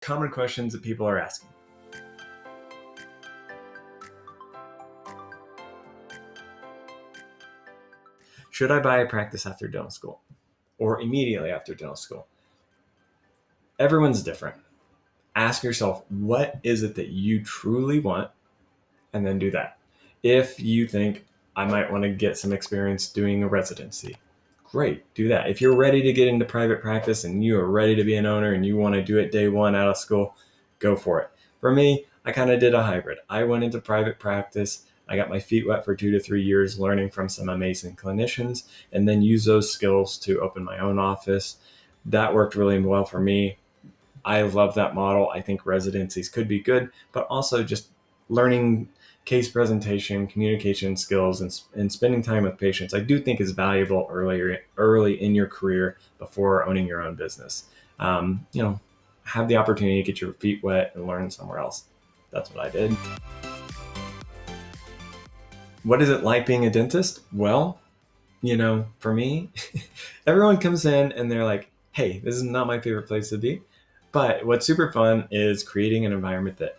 Common questions that people are asking. Should I buy a practice after dental school or immediately after dental school? Everyone's different. Ask yourself, what is it that you truly want? And then do that. If you think I might want to get some experience doing a residency, great, do that. If you're ready to get into private practice and you are ready to be an owner and you want to do it day one out of school, go for it. For me, I kind of did a hybrid. I went into private practice. I got my feet wet for 2 to 3 years, learning from some amazing clinicians, and then use those skills to open my own office. That worked really well for me. I love that model. I think residencies could be good, but also just learning case presentation, communication skills, and spending time with patients, I do think is valuable early in your career before owning your own business. Have the opportunity to get your feet wet and learn somewhere else. That's what I did. What is it like being a dentist? Well, for me, everyone comes in and they're like, hey, this is not my favorite place to be. But what's super fun is creating an environment that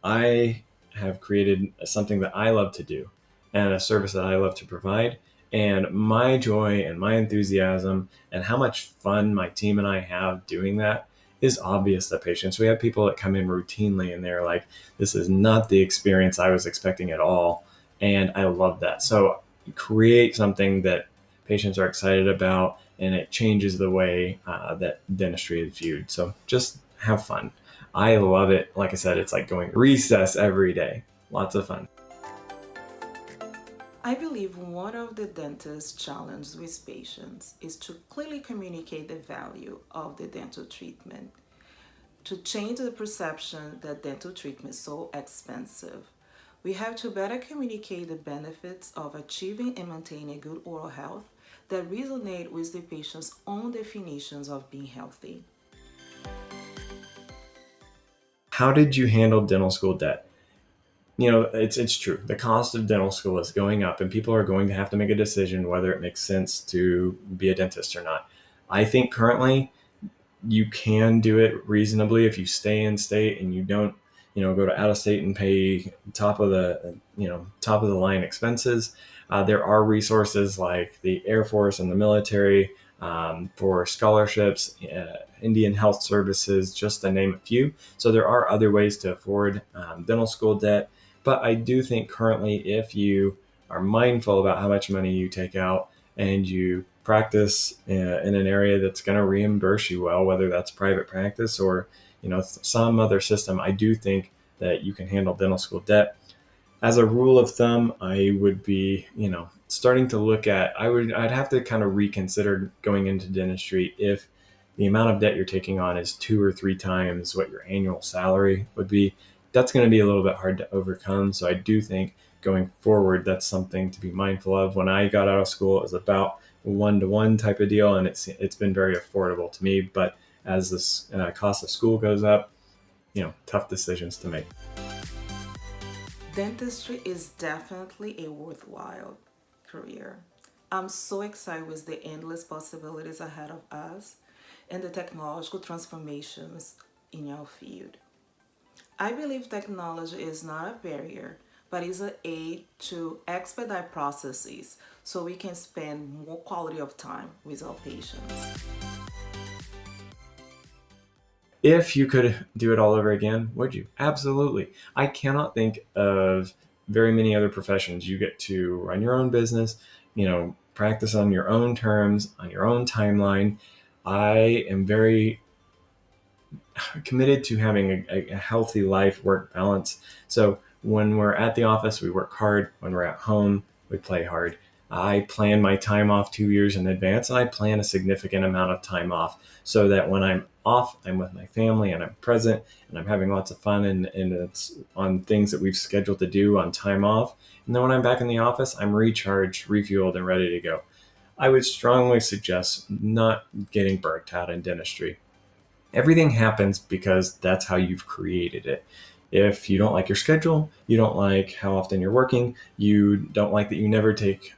I have created something that I love to do and a service that I love to provide. And my joy and my enthusiasm and how much fun my team and I have doing that is obvious to patients. We have people that come in routinely and they're like, this is not the experience I was expecting at all. And I love that. So create something that patients are excited about, and it changes the way that dentistry is viewed. So just have fun. I love it. Like I said, it's like going recess every day. Lots of fun. I believe one of the dentist's challenges with patients is to clearly communicate the value of the dental treatment, to change the perception that dental treatment is so expensive. We have to better communicate the benefits of achieving and maintaining good oral health that resonate with the patient's own definitions of being healthy. How did you handle dental school debt? It's true. The cost of dental school is going up, and people are going to have to make a decision whether it makes sense to be a dentist or not. I think currently you can do it reasonably if you stay in state and you don't, go to out of state and pay top of the line expenses. There are resources like the Air Force and the military for scholarships, Indian Health Services, just to name a few. So there are other ways to afford dental school debt. But I do think currently, if you are mindful about how much money you take out and you practice in an area that's going to reimburse you well, whether that's private practice or some other system, I do think that you can handle dental school debt. As a rule of thumb, I would be starting to look at, I'd have to kind of reconsider going into dentistry if the amount of debt you're taking on is 2 or 3 times what your annual salary would be. That's going to be a little bit hard to overcome. So I do think going forward, that's something to be mindful of. When I got out of school, it was about a one-to-one type of deal, and it's been very affordable to me. But as this cost of school goes up, tough decisions to make. Dentistry is definitely a worthwhile career. I'm so excited with the endless possibilities ahead of us and the technological transformations in our field. I believe technology is not a barrier, but is an aid to expedite processes so we can spend more quality of time with our patients. If you could do it all over again, would you? Absolutely. I cannot think of very many other professions. You get to run your own business, practice on your own terms, on your own timeline. I am very committed to having a healthy life work balance. So when we're at the office, we work hard. When we're at home, we play hard. I plan my time off 2 years in advance, and I plan a significant amount of time off so that when I'm off, I'm with my family and I'm present and I'm having lots of fun, and it's on things that we've scheduled to do on time off. And then when I'm back in the office, I'm recharged, refueled, and ready to go. I would strongly suggest not getting burnt out in dentistry. Everything happens because that's how you've created it. If you don't like your schedule, you don't like how often you're working, you don't like that you never take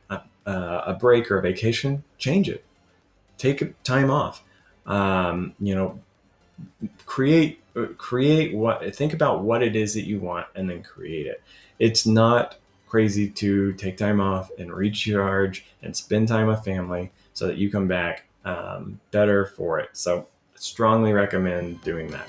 a break or a vacation, change it. Take time off. Um, you know, create what think about what it is that you want and then create it. It's not crazy to take time off and recharge and spend time with family so that you come back better for it. So strongly recommend doing that.